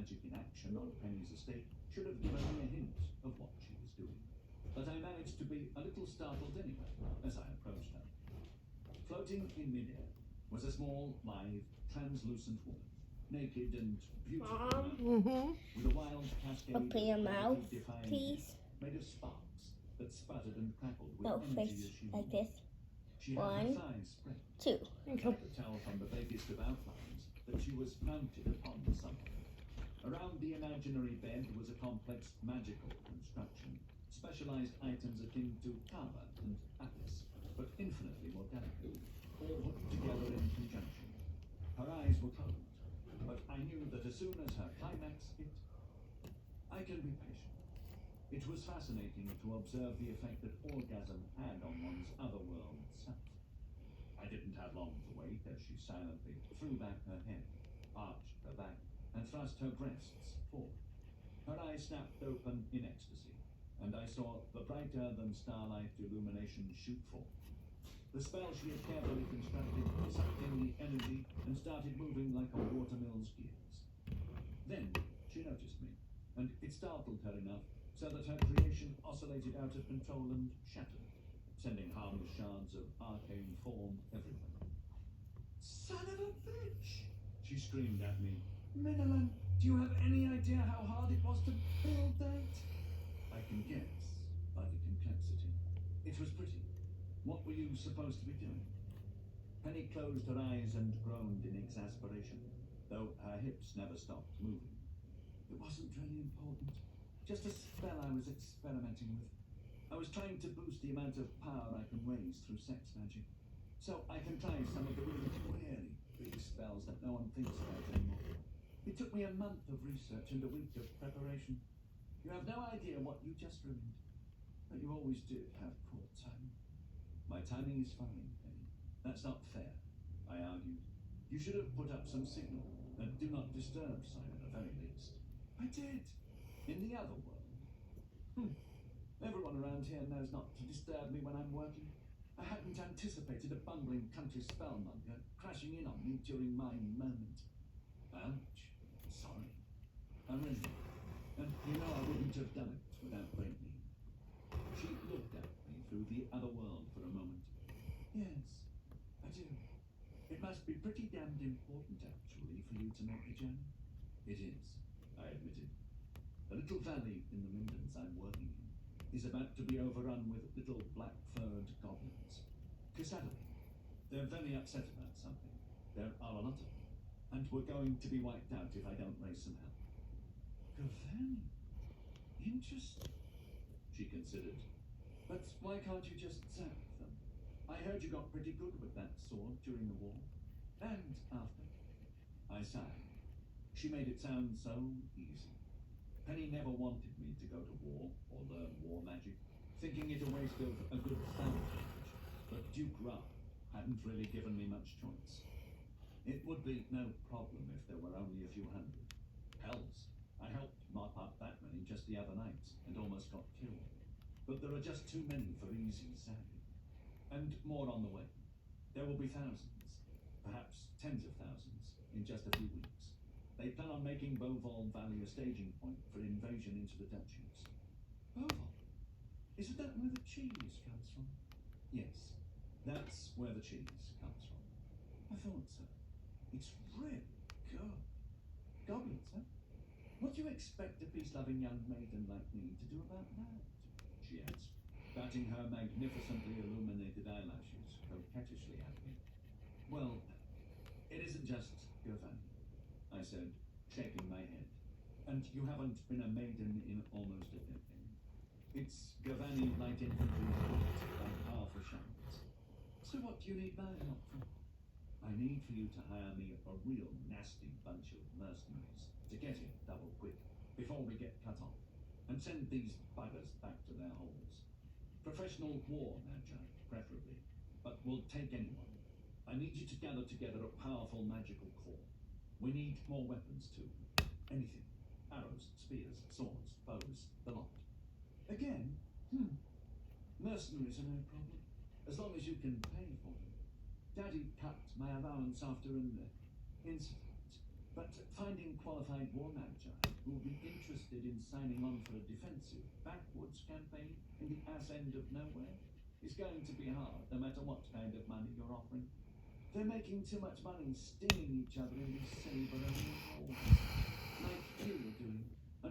magic in action on Penny's estate should have given me a hint of what she was doing. But I managed to be a little startled anyway as I approached her. Floating in midair was a small, live, translucent woman, naked and beautiful, with a wild cascade Open your mouth, please. Made of sparks that sputtered and crackled with No, energy face as she like moved. this. She One, had her thighs spread. 2. I could tell from the vaguest of outlines that she was mounted upon someone. Around the imaginary bed was a complex magical construction, specialized items akin to Kava and Atlas, but infinitely more delicate, all hooked together in conjunction. Her eyes were closed, but I knew that as soon as her climax hit, I can be patient. It was fascinating to observe the effect that orgasm had on one's otherworld self. I didn't have long to wait as she silently threw back her head, arched her back, and thrust her breasts forward. Her eyes snapped open in ecstasy, and I saw the brighter-than-starlight illumination shoot forth. The spell she had carefully constructed sucked in the energy and started moving like a watermill's gears. Then she noticed me, and it startled her enough so that her creation oscillated out of control and shattered, sending harmless shards of arcane form everywhere. "Son of a bitch!" she screamed at me. "Minilan, do you have any idea how hard it was to build that?" I can guess by the complexity. It was pretty. What were you supposed to be doing? Penny closed her eyes and groaned in exasperation, though her hips never stopped moving. It wasn't really important. Just a spell I was experimenting with. I was trying to boost the amount of power I can raise through sex magic, so I can try some of the really big spells that no one thinks about anymore. It took me a month of research and a week of preparation. You have no idea what you just ruined, but you always did have poor timing. My timing is fine, Penny. That's not fair, I argued. You should have put up some signal, a do not disturb sign at the very least. I did. In the other world. Everyone around here knows not to disturb me when I'm working. I hadn't anticipated a bungling country spellmonger crashing in on me during my moment. Ouch. Sorry. I really am. And you know I wouldn't have done it without great need. She looked at me through the other world for a moment. Yes, I do. It must be pretty damned important, actually, for you to make the journey. It is, I admitted. The little valley in the Mindens I'm working in is about to be overrun with little black-furred goblins. Casadely. They're very upset about something. There are a lot of them, and we're going to be wiped out if I don't raise some help. Gavani? Interesting. She considered. But why can't you just zap them? I heard you got pretty good with that sword during the war. And after. I sighed. She made it sound so easy. Penny never wanted me to go to war or learn war magic, thinking it a waste of a good family knowledge. But Duke Ra hadn't really given me much choice. It would be no problem if there were only a few hundred. Hells, I helped mop up that many just the other night and almost got killed. But there are just too many for easy savvy. And more on the way. There will be thousands, perhaps tens of thousands, in just a few weeks. They plan on making Beauval Valley a staging point for invasion into the duchies. Beauval? Isn't that where the cheese comes from? Yes, that's where the cheese comes from. I thought so. It's really good. Goblins, huh? What do you expect a peace-loving young maiden like me to do about that? She asked, batting her magnificently illuminated eyelashes coquettishly at me. Well, it isn't just Gavani, I said, shaking my head. And you haven't been a maiden in almost a decade. It's Gavani light infantry built by powerful shamans. So what do you need my help for? I need for you to hire me a real nasty bunch of mercenaries to get here double quick before we get cut off, and send these buggers back to their holes. Professional war magi, preferably, but we'll take anyone. I need you to gather together a powerful magical core. We need more weapons too. Anything. Arrows, spears, swords, bows, the lot. Again? Mercenaries are no problem, as long as you can pay for them. Daddy cut my allowance after an incident, But finding qualified war magi who will be interested in signing on for a defensive backwoods campaign in the ass end of nowhere is going to be hard, no matter what kind of money you're offering. They're making too much money stinging each other in these silly baronial wars, like you were doing.